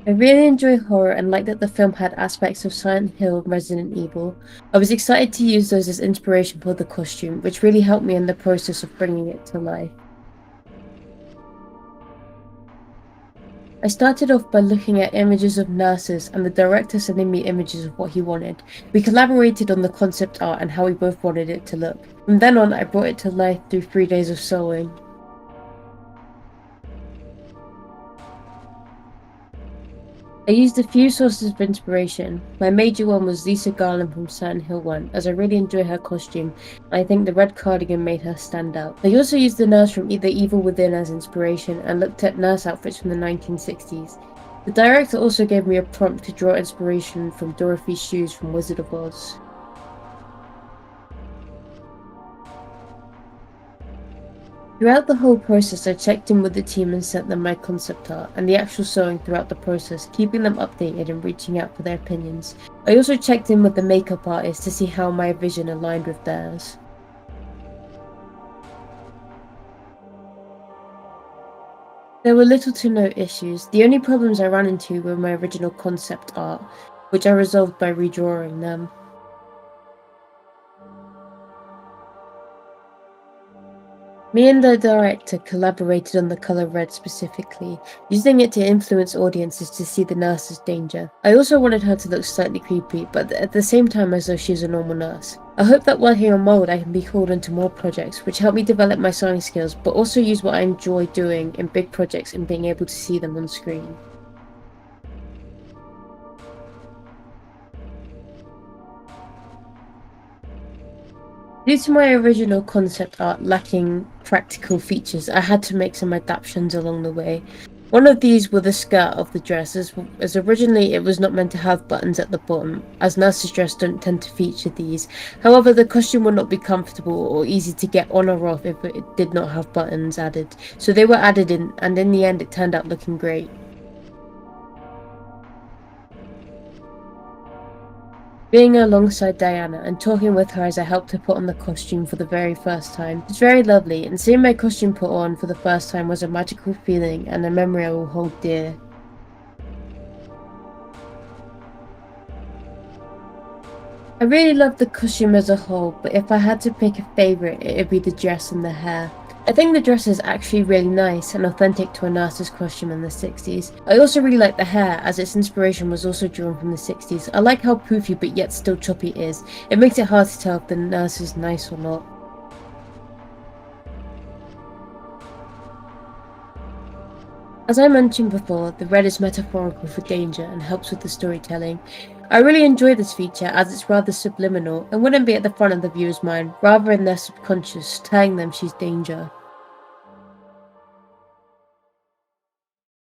I really enjoy horror and like that the film had aspects of Silent Hill and Resident Evil. I was excited to use those as inspiration for the costume, which really helped me in the process of bringing it to life. I started off by looking at images of nurses and the director sending me images of what he wanted. We collaborated on the concept art and how we both wanted it to look. From then on, I brought it to life through 3 days of sewing. I used a few sources of inspiration. My major one was Lisa Garland from Silent Hill 1, as I really enjoy her costume, and I think the red cardigan made her stand out. I also used the nurse from The Evil Within as inspiration, and looked at nurse outfits from the 1960s. The director also gave me a prompt to draw inspiration from Dorothy's shoes from Wizard of Oz. Throughout the whole process, I checked in with the team and sent them my concept art and the actual sewing throughout the process, keeping them updated and reaching out for their opinions. I also checked in with the makeup artist to see how my vision aligned with theirs. There were little to no issues. The only problems I ran into were my original concept art, which I resolved by redrawing them. Me and the director collaborated on the color red specifically, using it to influence audiences to see the nurse's danger. I also wanted her to look slightly creepy, but at the same time as though she's a normal nurse. I hope that working on Mould I can be called into more projects, which help me develop my sewing skills, but also use what I enjoy doing in big projects and being able to see them on screen. Due to my original concept art lacking practical features, I had to make some adaptations along the way. One of these were the skirt of the dress, as originally it was not meant to have buttons at the bottom, as nurses' dress don't tend to feature these. However, the costume would not be comfortable or easy to get on or off if it did not have buttons added, so they were added in, and in the end it turned out looking great. Being alongside Diana and talking with her as I helped her put on the costume for the very first time was very lovely, and seeing my costume put on for the first time was a magical feeling and a memory I will hold dear. I really loved the costume as a whole, but if I had to pick a favourite, it would be the dress and the hair. I think the dress is actually really nice and authentic to a nurse's costume in the 60s. I also really like the hair, as its inspiration was also drawn from the 60s. I like how poofy but yet still choppy it is. It makes it hard to tell if the nurse is nice or not. As I mentioned before, the red is metaphorical for danger and helps with the storytelling. I really enjoy this feature as it's rather subliminal and wouldn't be at the front of the viewer's mind, rather in their subconscious, telling them she's danger.